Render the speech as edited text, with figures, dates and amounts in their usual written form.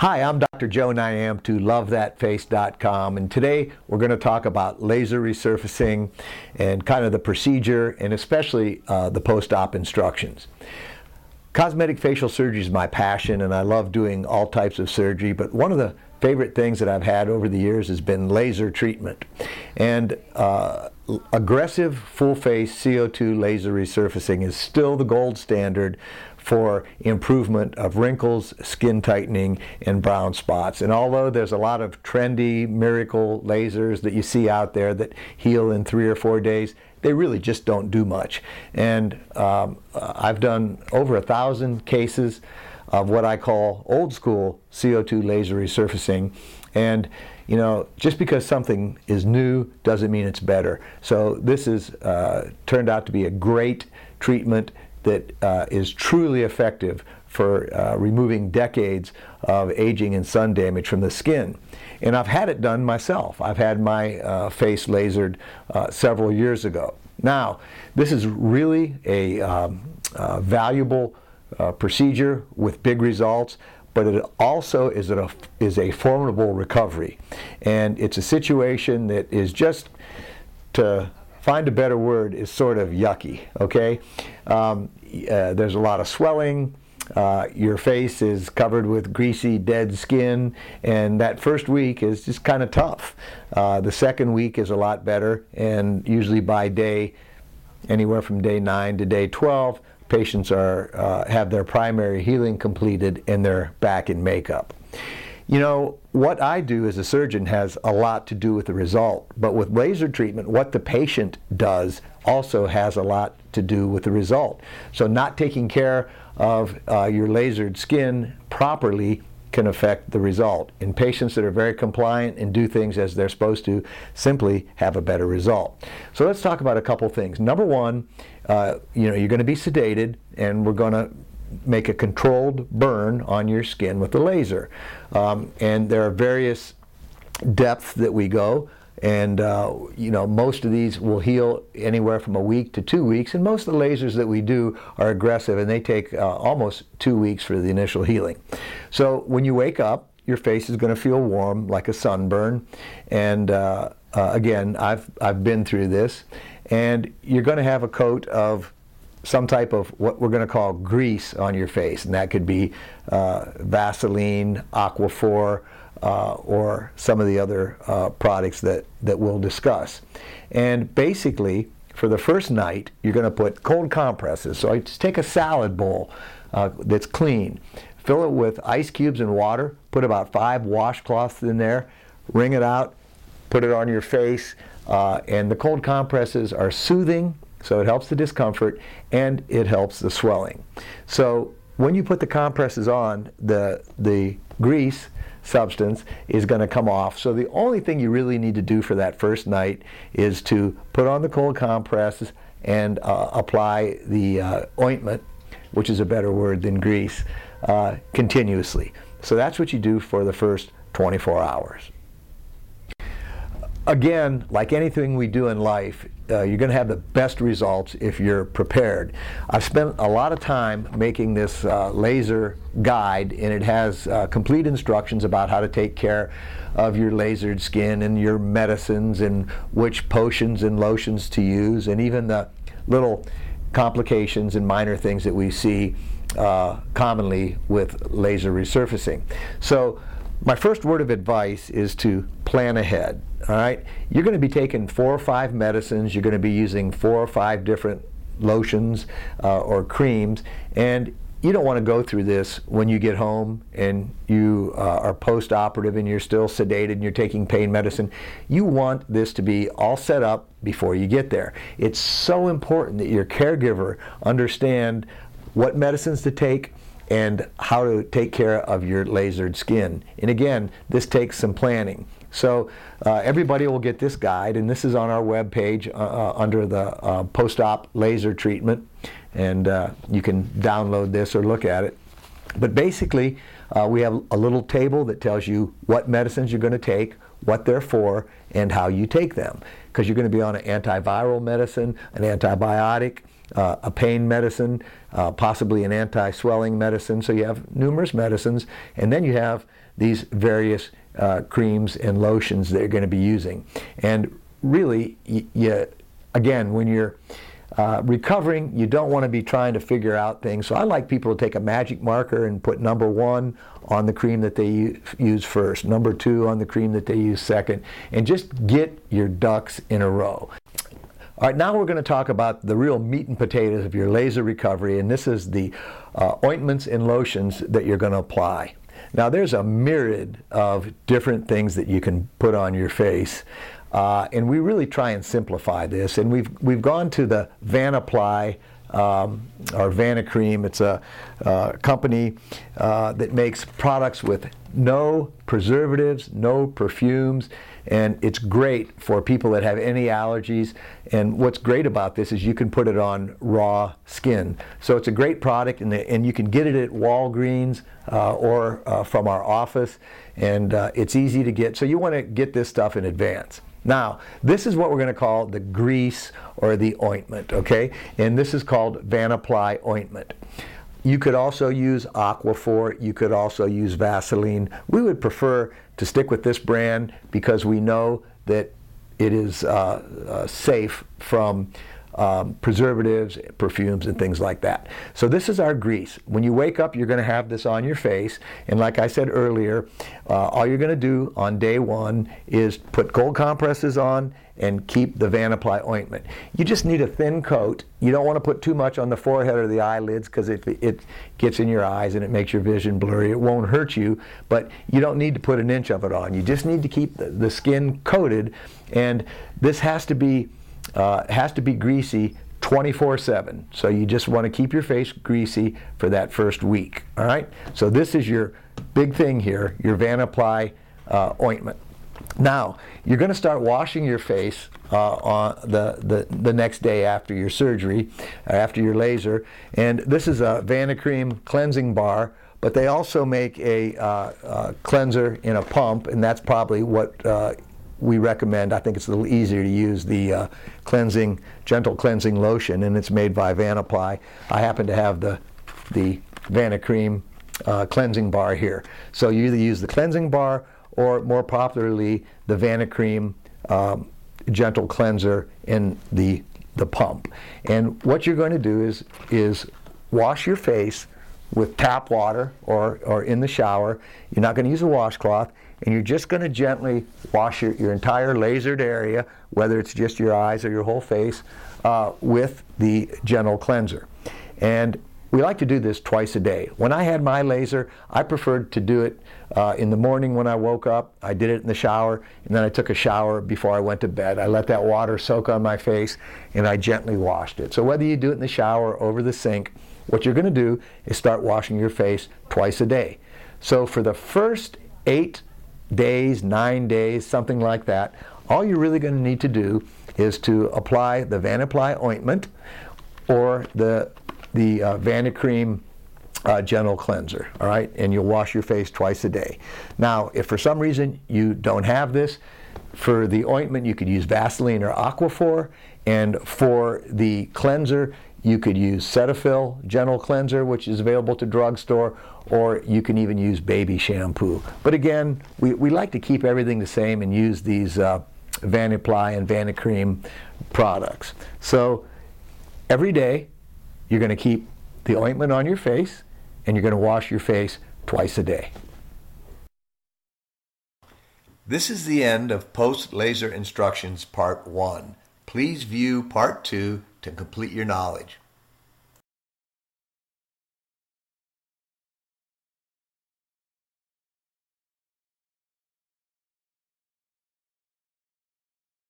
Hi, I'm Dr. Joe Niamtu, LoveThatFace.com, and today we're going to talk about laser resurfacing and kind of the procedure and especially the post-op instructions. Cosmetic facial surgery is my passion, and I love doing all types of surgery, but one of the favorite things that I've had over the years has been laser treatment. And aggressive full-face CO2 laser resurfacing is still the gold standard for improvement of wrinkles, skin tightening, and brown spots. And although there's a lot of trendy miracle lasers that you see out there that heal in 3 or 4 days, they really just don't do much. And I've done over 1,000 cases of what I call old school CO2 laser resurfacing. And you know, just because something is new doesn't mean it's better. So this is turned out to be a great treatment that is truly effective for removing decades of aging and sun damage from the skin. And I've had it done myself. I've had my face lasered several years ago. Now, this is really a valuable procedure with big results, but it also is a formidable recovery. And it's a situation that is just, to find a better word, is sort of yucky, okay? There's a lot of swelling. Your face is covered with greasy, dead skin, and that first week is just kind of tough. The second week is a lot better, and usually by anywhere from day 9 to day 12, patients have their primary healing completed and they're back in makeup. You know, what I do as a surgeon has a lot to do with the result, but with laser treatment, what the patient does also has a lot to do with the result. So not taking care of your lasered skin properly can affect the result. And patients that are very compliant and do things as they're supposed to simply have a better result. So let's talk about a couple things. Number one, you're going to be sedated, and we're going to make a controlled burn on your skin with the laser. And there are various depths that we go, and most of these will heal anywhere from a week to 2 weeks, and most of the lasers that we do are aggressive, and they take almost 2 weeks for the initial healing. So when you wake up, your face is going to feel warm like a sunburn, and again, I've been through this, and you're going to have a coat of some type of what we're going to call grease on your face, and that could be vaseline, aquaphor, or some of the other products that we'll discuss. And basically, for the first night, you're going to put cold compresses. So I just take a salad bowl that's clean, fill it with ice cubes and water, put about 5 washcloths in there, wring it out, put it on your face, and the cold compresses are soothing, so it helps the discomfort, and it helps the swelling. So when you put the compresses on, the grease substance is going to come off. So the only thing you really need to do for that first night is to put on the cold compresses and apply the ointment, which is a better word than grease, continuously. So that's what you do for the first 24 hours. Again, like anything we do in life, you're going to have the best results if you're prepared. I've spent a lot of time making this laser guide, and it has complete instructions about how to take care of your lasered skin and your medicines and which potions and lotions to use, and even the little complications and minor things that we see commonly with laser resurfacing. So my first word of advice is to plan ahead. All right, you're going to be taking 4 or 5 medicines. You're going to be using 4 or 5 different lotions or creams, and you don't want to go through this when you get home and you are post-operative and you're still sedated and you're taking pain medicine. You want this to be all set up before you get there. It's so important that your caregiver understand what medicines to take and how to take care of your lasered skin. And again, this takes some planning. So everybody will get this guide, and this is on our web page under the post-op laser treatment, and you can download this or look at it. But basically, we have a little table that tells you what medicines you're going to take, what they're for, and how you take them. Because you're going to be on an antiviral medicine, an antibiotic, a pain medicine, possibly an anti-swelling medicine. So you have numerous medicines, and then you have these various creams and lotions that you're going to be using. And really, again, when you're recovering, you don't want to be trying to figure out things. So I like people to take a magic marker and put number 1 on the cream that they use first, number 2 on the cream that they use second, and just get your ducks in a row. All right, now we're going to talk about the real meat and potatoes of your laser recovery, and this is the ointments and lotions that you're going to apply. Now there's a myriad of different things that you can put on your face. And we really try and simplify this, and we've gone to the Vanaply or Vanacream. It's a company that makes products with no preservatives, no perfumes, and it's great for people that have any allergies. And what's great about this is you can put it on raw skin. So it's a great product, and you can get it at Walgreens or from our office, and it's easy to get. So you want to get this stuff in advance. Now, this is what we're going to call the grease or the ointment, okay? And this is called Vanaply ointment. You could also use Aquaphor. You could also use Vaseline. We would prefer to stick with this brand because we know that it is safe from preservatives, perfumes, and things like that. So this is our grease. When you wake up, you're going to have this on your face, and like I said earlier, all you're going to do on day 1 is put cold compresses on and keep the Vanaply ointment. You just need a thin coat. You don't want to put too much on the forehead or the eyelids because it gets in your eyes and it makes your vision blurry. It won't hurt you, but you don't need to put an inch of it on. You just need to keep the skin coated, and this has to be greasy 24/7. So you just want to keep your face greasy for that first week. All right. So this is your big thing here, your Vanaply ointment. Now you're going to start washing your face on the next day after your surgery, after your laser. And this is a Vanacream cleansing bar, but they also make a cleanser in a pump, and that's probably what we recommend. I think it's a little easier to use the gentle cleansing lotion, and it's made by Vanaply. I happen to have the Vanacream cleansing bar here. So you either use the cleansing bar or, more popularly, the Vanacream gentle cleanser in the pump. And what you're going to do is wash your face with tap water or in the shower. You're not going to use a washcloth, and you're just going to gently wash your entire lasered area, whether it's just your eyes or your whole face, with the gentle cleanser. And we like to do this twice a day. When I had my laser, I preferred to do it in the morning when I woke up. I did it in the shower, and then I took a shower before I went to bed. I let that water soak on my face, and I gently washed it. So whether you do it in the shower or over the sink, what you're going to do is start washing your face twice a day. So for the first 8 days, 9 days, something like that, all you're really going to need to do is to apply the Vanaply ointment or the Vanacream gentle cleanser, all right? And you'll wash your face twice a day. Now, if for some reason you don't have this, for the ointment you could use Vaseline or Aquaphor, and for the cleanser you could use Cetaphil gentle cleanser, which is available to drugstore, or you can even use baby shampoo. But again, we like to keep everything the same and use these Vanaply and Vanacream products. So every day you're going to keep the ointment on your face, and you're going to wash your face twice a day. This is the end of Post-Laser Instructions Part 1. Please view Part 2 to complete your knowledge.